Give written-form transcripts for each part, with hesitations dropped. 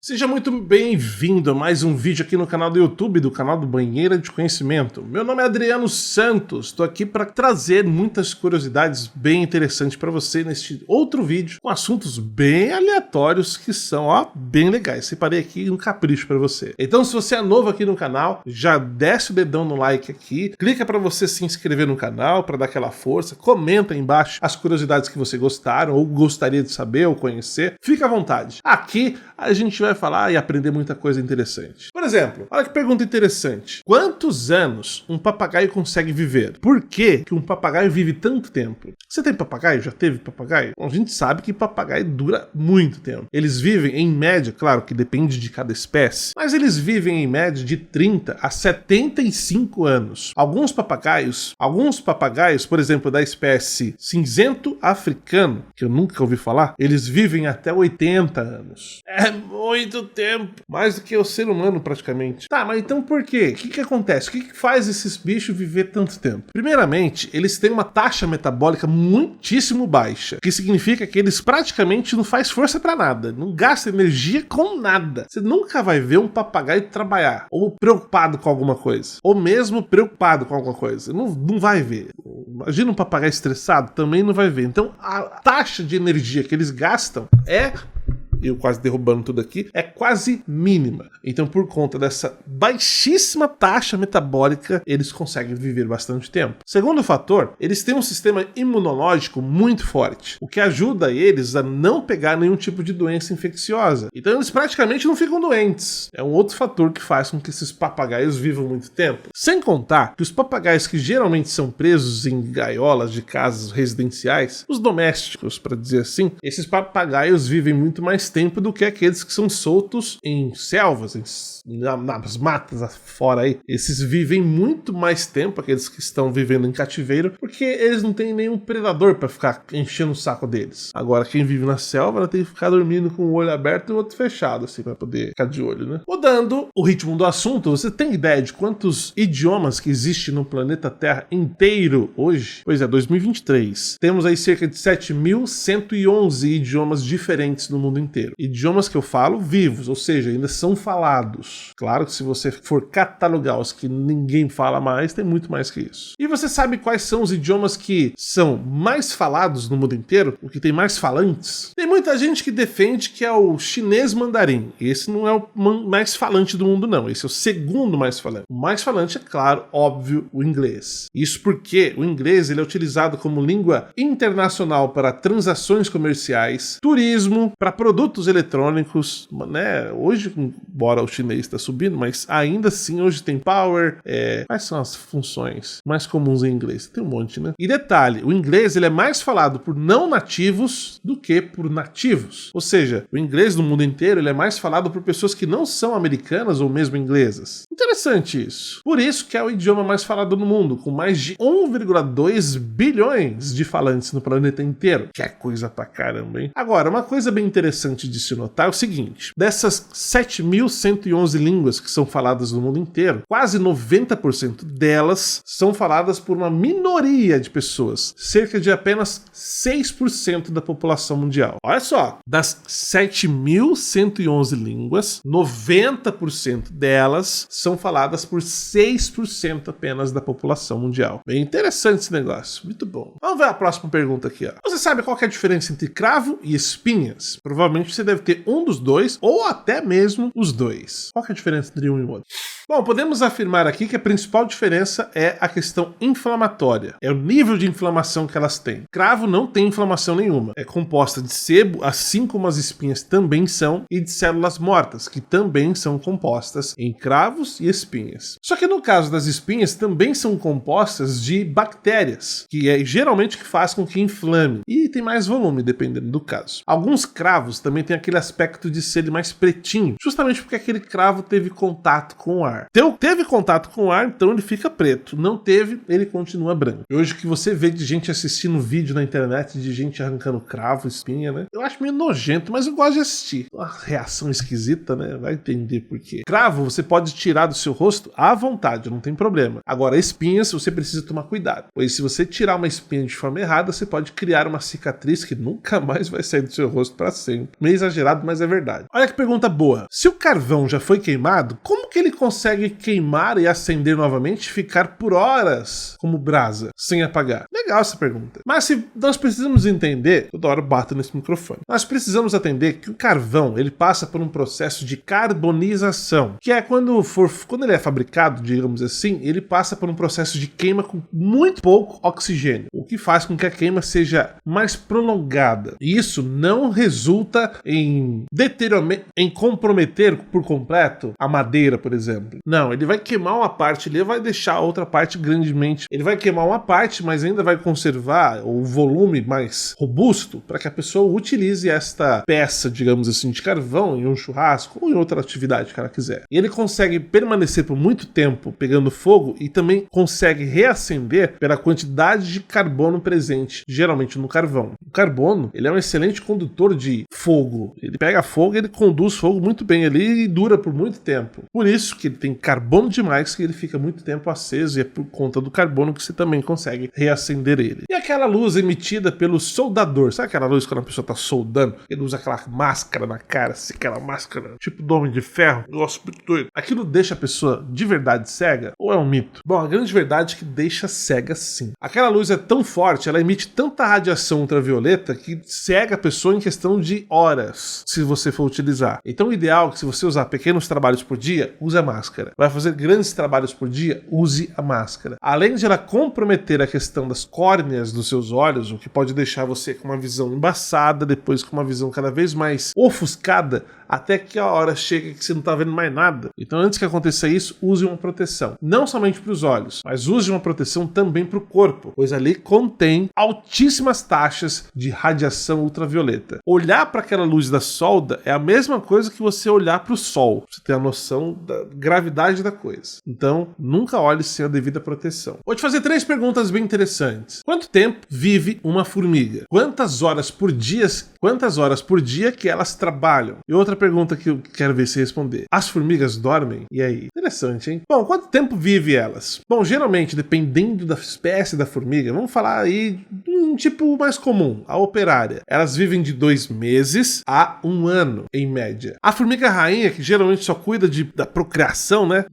Seja muito bem-vindo a mais um vídeo aqui no canal do YouTube, do canal do Banheira de Conhecimento. Meu nome é Adriano Santos, estou aqui para trazer muitas curiosidades bem interessantes para você neste outro vídeo, com assuntos bem aleatórios que são, bem legais. Separei aqui um capricho para você. Então, se você é novo aqui no canal, já desce o dedão no like aqui, clica para você se inscrever no canal, para dar aquela força, comenta aí embaixo as curiosidades que você gostaram, ou gostaria de saber ou conhecer. Fica à vontade. Aqui a gente vai falar e aprender muita coisa interessante. Por exemplo, olha que pergunta interessante. Quantos anos um papagaio consegue viver? Por que um papagaio vive tanto tempo? Você tem papagaio? Já teve papagaio? Bom, a gente sabe que papagaio dura muito tempo. Eles vivem, em média, claro que depende de cada espécie, mas eles vivem em média de 30 a 75 anos. Alguns papagaios, por exemplo, da espécie cinzento africano, que eu nunca ouvi falar, eles vivem até 80 anos. É muito tempo. Mais do que o ser humano, praticamente. Tá, mas então por quê? O que acontece? O que faz esses bichos viver tanto tempo? Primeiramente, eles têm uma taxa metabólica muitíssimo baixa, que significa que eles praticamente não fazem força pra nada, não gastam energia com nada. Você nunca vai ver um papagaio trabalhar, ou preocupado com alguma coisa, ou mesmo preocupado com alguma coisa. Não vai ver. Imagina um papagaio estressado, também não vai ver. Então, a taxa de energia que eles gastam eu quase derrubando tudo aqui, é quase mínima. Então, por conta dessa baixíssima taxa metabólica, eles conseguem viver bastante tempo. Segundo fator, eles têm um sistema imunológico muito forte, o que ajuda eles a não pegar nenhum tipo de doença infecciosa. Então, eles praticamente não ficam doentes. É um outro fator que faz com que esses papagaios vivam muito tempo. Sem contar que os papagaios que geralmente são presos em gaiolas de casas residenciais, os domésticos, para dizer assim, esses papagaios vivem muito mais tempo do que aqueles que são soltos em selvas, nas matas fora aí. Esses vivem muito mais tempo, aqueles que estão vivendo em cativeiro, porque eles não têm nenhum predador para ficar enchendo o saco deles. Agora, quem vive na selva tem que ficar dormindo com o olho aberto e o outro fechado, assim, para poder ficar de olho, né? Mudando o ritmo do assunto, você tem ideia de quantos idiomas que existem no planeta Terra inteiro hoje? Pois é, 2023. Temos aí cerca de 7.111 idiomas diferentes no mundo inteiro. Idiomas que eu falo vivos, ou seja, ainda são falados. Claro que se você for catalogar os que ninguém fala mais, tem muito mais que isso. E você sabe quais são os idiomas que são mais falados no mundo inteiro? O que tem mais falantes? Tem muita gente que defende que é o chinês mandarim. Esse não é o mais falante do mundo, não. Esse é o segundo mais falante. O mais falante é, claro, óbvio, o inglês. Isso porque o inglês ele é utilizado como língua internacional para transações comerciais, turismo, para produtos eletrônicos, né? Hoje, embora o chinês está subindo, mas ainda assim hoje tem power. Quais são as funções mais comuns em inglês? Tem um monte, né? E detalhe, o inglês ele é mais falado por não nativos do que por nativos. Ou seja, o inglês no mundo inteiro ele é mais falado por pessoas que não são americanas ou mesmo inglesas. Interessante isso. Por isso que é o idioma mais falado no mundo, com mais de 1,2 bilhões de falantes no planeta inteiro. Que é coisa pra caramba, hein? Agora, uma coisa bem interessante de se notar é o seguinte: dessas 7.111 línguas que são faladas no mundo inteiro, quase 90% delas são faladas por uma minoria de pessoas, cerca de apenas 6% da população mundial. Olha só, das 7.111 línguas, 90% delas são faladas por 6% apenas da população mundial. Bem interessante esse negócio, muito bom. Vamos ver a próxima pergunta aqui, ó. Você sabe qual que é a diferença entre cravo e espinhas? Provavelmente você deve ter um dos dois, ou até mesmo os dois. Qual que é a diferença entre um e o outro? Bom, podemos afirmar aqui que a principal diferença é a questão inflamatória. É o nível de inflamação que elas têm. Cravo não tem inflamação nenhuma. É composta de sebo, assim como as espinhas também são, e de células mortas, que também são compostas em cravos e espinhas. Só que no caso das espinhas, também são compostas de bactérias, que é geralmente que faz com que inflame. E tem mais volume, dependendo do caso. Alguns cravos também têm aquele aspecto de ser mais pretinho, justamente porque aquele cravo teve contato com o ar. Então, teve contato com o ar, então ele fica preto. Não teve, ele continua branco. E hoje que você vê de gente assistindo vídeo na internet de gente arrancando cravo, espinha, né? Eu acho meio nojento, mas eu gosto de assistir. Uma reação esquisita, né? Vai entender por quê. Cravo você pode tirar do seu rosto à vontade, não tem problema. Agora, espinhas, você precisa tomar cuidado, pois se você tirar uma espinha de forma errada, você pode criar uma cicatriz que nunca mais vai sair do seu rosto para sempre. Meio exagerado, mas é verdade. Olha que pergunta boa. Se o carvão já foi queimado, como que ele consegue queimar e acender novamente e ficar por horas como brasa, sem apagar? Legal essa pergunta. Mas se nós precisamos entender, toda hora eu bato nesse microfone, nós precisamos entender que o carvão, ele passa por um processo de carbonização, que é quando ele é fabricado, digamos assim, ele passa por um processo de queima com muito pouco oxigênio, o que faz com que a queima seja mais prolongada. E isso não resulta em comprometer por completo a madeira, por exemplo. Não, ele vai queimar uma parte, ele vai deixar a outra parte grandemente. Ele vai queimar uma parte, mas ainda vai conservar o volume mais robusto para que a pessoa utilize esta peça, digamos assim, de carvão em um churrasco ou em outra atividade que ela quiser. E ele consegue permanecer por muito tempo pegando fogo e também consegue reacender pela quantidade de carbono presente, geralmente no carvão. O carbono, ele é um excelente condutor de fogo. Ele pega fogo e ele conduz fogo muito bem ali e dura por muito tempo. Por isso que ele tem carbono demais, que ele fica muito tempo aceso, e é por conta do carbono que você também consegue reacender ele. E aquela luz emitida pelo soldador, sabe aquela luz quando a pessoa tá soldando? Ele usa aquela máscara na cara, assim, aquela máscara tipo do Homem de Ferro, negócio muito doido. Aquilo deixa a pessoa de verdade cega ou é um mito? Bom, a grande verdade é que deixa cega sim. Aquela luz é tão forte, ela emite tanta radiação ultravioleta que cega a pessoa em questão de horas, se você for utilizar. Então o ideal é que se você usar pequenos trabalhos por dia, use a máscara. Vai fazer grandes trabalhos por dia, use a máscara. Além de ela comprometer a questão das córneas dos seus olhos, o que pode deixar você com uma visão embaçada, depois com uma visão cada vez mais ofuscada, até que a hora chega que você não tá vendo mais nada. Então antes que aconteça isso, use uma proteção. Não somente para os olhos, mas use uma proteção também para o corpo, pois ali contém altíssimas taxas de radiação ultravioleta. Olhar para aquela luz da solda é a mesma coisa que você olhar para o sol. Você tem a noção da gravidade da coisa. Então, nunca olhe sem a devida proteção. Vou te fazer 3 perguntas bem interessantes. Quanto tempo vive uma formiga? Quantas horas por dia que elas trabalham? E outra pergunta que eu quero ver se responder. As formigas dormem? E aí? Interessante, hein? Bom, quanto tempo vive elas? Bom, geralmente, dependendo da espécie da formiga, vamos falar aí de um tipo mais comum, a operária. Elas vivem de 2 meses a 1 ano, em média. A formiga rainha, que geralmente só cuida da procriação, né?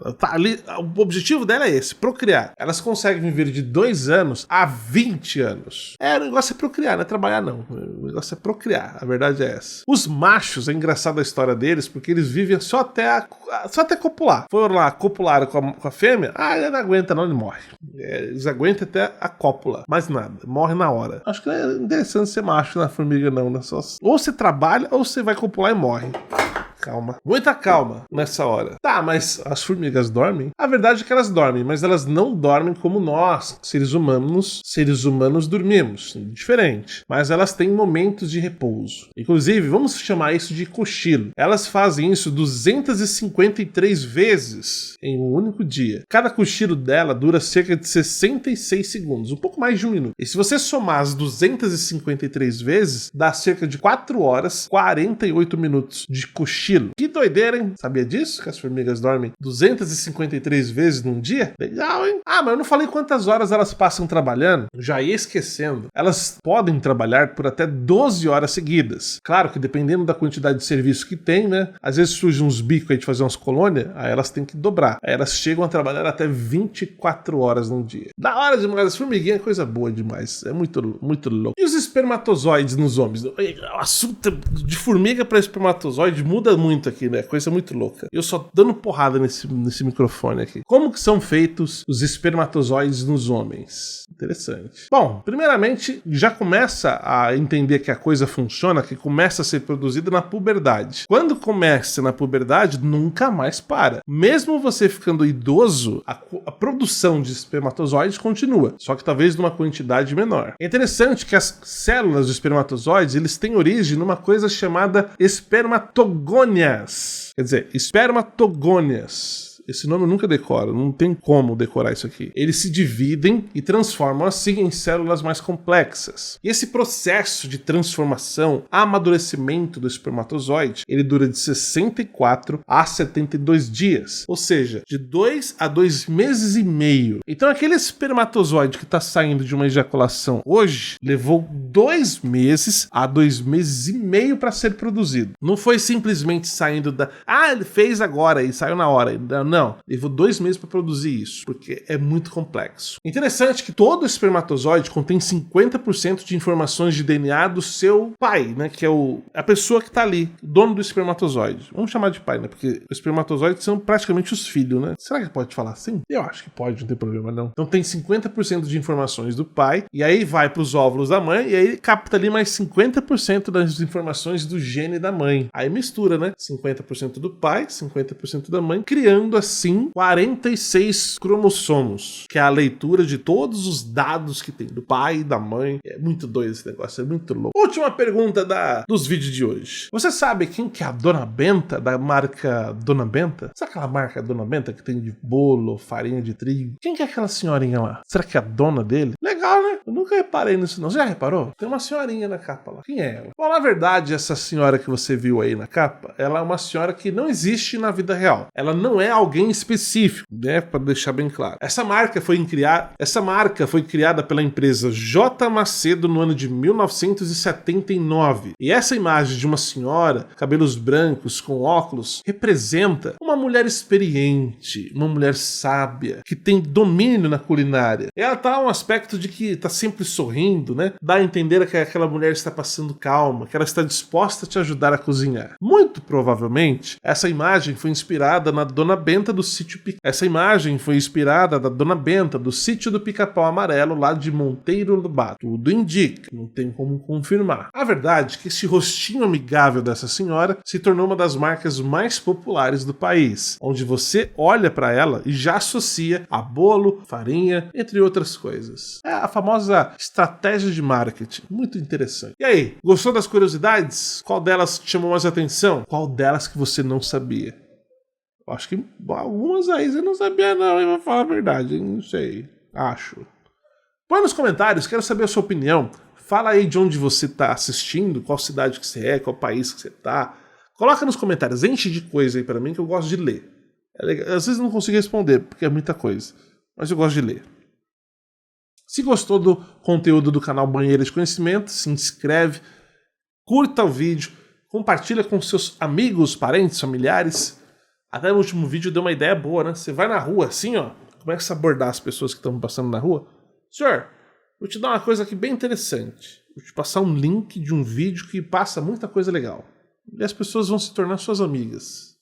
Ela tá ali, o objetivo dela é esse, procriar. Elas conseguem viver de 2 anos a 20 anos. O negócio é procriar, não é trabalhar não. O negócio é procriar, a verdade é essa. Os machos, é engraçada a história deles, porque eles vivem só até copular. Foram lá, copularam com a fêmea, ele não aguenta não, ele morre. Eles aguentam até a cópula, mais nada, morre na hora. Acho que não é interessante ser macho na formiga não, né? Ou você trabalha ou você vai copular e morre. Calma. Muita calma nessa hora. Tá, mas as formigas dormem? A verdade é que elas dormem, mas elas não dormem como nós, seres humanos dormimos. Diferente. Mas elas têm momentos de repouso. Inclusive, vamos chamar isso de cochilo. Elas fazem isso 253 vezes em um único dia. Cada cochilo dela dura cerca de 66 segundos, um pouco mais de 1 minuto. E se você somar as 253 vezes, dá cerca de 4 horas, 48 minutos de cochilo. Que doideira, hein? Sabia disso? Que as formigas dormem 253 vezes num dia? Legal, hein? Mas eu não falei quantas horas elas passam trabalhando. Já ia esquecendo. Elas podem trabalhar por até 12 horas seguidas. Claro que dependendo da quantidade de serviço que tem, né? Às vezes surge uns bicos aí de fazer umas colônias, aí elas têm que dobrar. Aí elas chegam a trabalhar até 24 horas num dia. Da hora demais. As formiguinhas é coisa boa demais. É muito, muito louco. E os espermatozoides nos homens? O assunto de formiga para espermatozoide muda muito aqui, né? Coisa muito louca. Eu só dando porrada nesse microfone aqui. Como que são feitos os espermatozoides nos homens? Interessante. Bom, primeiramente, já começa a entender que a coisa funciona, que começa a ser produzida na puberdade. Quando começa na puberdade, nunca mais para. Mesmo você ficando idoso, a produção de espermatozoides continua, só que talvez numa quantidade menor. É interessante que as células dos espermatozoides, eles têm origem numa coisa chamada espermatogônias. Quer dizer, espermatogônias. esse nome eu nunca decoro, não tem como decorar isso aqui. Eles se dividem e transformam assim em células mais complexas. E esse processo de transformação, amadurecimento do espermatozoide, ele dura de 64 a 72 dias, ou seja, de 2 a 2 meses e meio. Então aquele espermatozoide que está saindo de uma ejaculação hoje levou 2 meses a 2 meses e meio para ser produzido. Não foi simplesmente saindo da... ele fez agora e saiu na hora. Não, levou 2 meses para produzir isso, porque é muito complexo. Interessante que todo espermatozoide contém 50% de informações de DNA do seu pai, né? Que é a pessoa que está ali, dono do espermatozoide. Vamos chamar de pai, né? Porque os espermatozoides são praticamente os filhos, né? Será que pode falar assim? Eu acho que pode, não tem problema não. Então tem 50% de informações do pai, e aí vai para os óvulos da mãe, e aí capta ali mais 50% das informações do gene da mãe. Aí mistura, né? 50% do pai, 50% da mãe, criando assim 46 cromossomos, que é a leitura de todos os dados que tem do pai e da mãe. É muito doido esse negócio, é muito louco. Última pergunta dos vídeos de hoje. Você sabe quem que é a Dona Benta, da marca Dona Benta? Sabe aquela marca Dona Benta que tem de bolo, farinha de trigo? Quem que é aquela senhorinha lá? Será que é a dona dele? Legal, né? Eu nunca reparei nisso não. Você já reparou? Tem uma senhorinha na capa lá. Quem é ela? Bom, na verdade, essa senhora que você viu aí na capa, ela é uma senhora que não existe na vida real. Ela não é alguém específico, né? Para deixar bem claro. Essa marca foi criada pela empresa J. Macedo no ano de 1979. E essa imagem de uma senhora, cabelos brancos, com óculos, representa uma mulher experiente, uma mulher sábia, que tem domínio na culinária. Ela tá um aspecto de que tá sempre sorrindo, né? Dá a entender que aquela mulher está passando calma, que ela está disposta a te ajudar a cozinhar. Muito provavelmente, essa imagem foi inspirada na Dona Benta do sítio do Pica-Pau Amarelo, lá de Monteiro Lobato. Tudo indica, não tem como confirmar. A verdade é que esse rostinho amigável dessa senhora se tornou uma das marcas mais populares do país, onde você olha para ela e já associa a bolo, farinha, entre outras coisas. É a famosa estratégia de marketing. Muito interessante. E aí, gostou das curiosidades? Qual delas te chamou mais atenção? Qual delas que você não sabia? Acho que algumas aí você não sabia não, eu vou falar a verdade, não sei, acho. Põe nos comentários, quero saber a sua opinião. Fala aí de onde você está assistindo, qual cidade que você é, qual país que você está. Coloca nos comentários, enche de coisa aí para mim que eu gosto de ler. Às vezes não consigo responder, porque é muita coisa, mas eu gosto de ler. Se gostou do conteúdo do canal Banheira de Conhecimento, se inscreve, curta o vídeo, compartilha com seus amigos, parentes, familiares. Até no último vídeo deu uma ideia boa, né? Você vai na rua assim, ó, começa a abordar as pessoas que estão passando na rua. Senhor, vou te dar uma coisa aqui bem interessante. Vou te passar um link de um vídeo que passa muita coisa legal. E as pessoas vão se tornar suas amigas.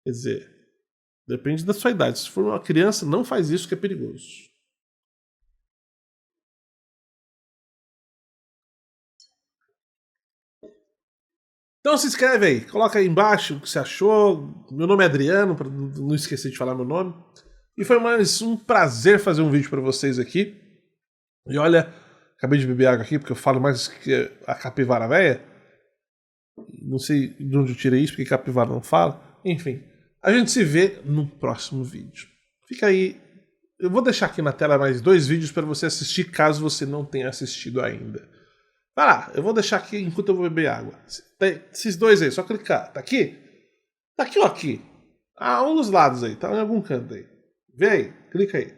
Quer dizer, depende da sua idade. Se for uma criança, não faz isso que é perigoso. Então se inscreve aí, coloca aí embaixo o que você achou. Meu nome é Adriano, para não esquecer de falar meu nome. E foi mais um prazer fazer um vídeo para vocês aqui. E olha, acabei de beber água aqui porque eu falo mais que a capivara véia. Não sei de onde eu tirei isso, porque capivara não fala. Enfim, a gente se vê no próximo vídeo. Fica aí. Eu vou deixar aqui na tela mais 2 vídeos para você assistir, caso você não tenha assistido ainda. Vai lá, eu vou deixar aqui enquanto eu vou beber água. Esses 2 aí, só clicar. Tá aqui? Tá aqui ou aqui? Um dos lados aí, tá em algum canto aí. Vê aí, clica aí.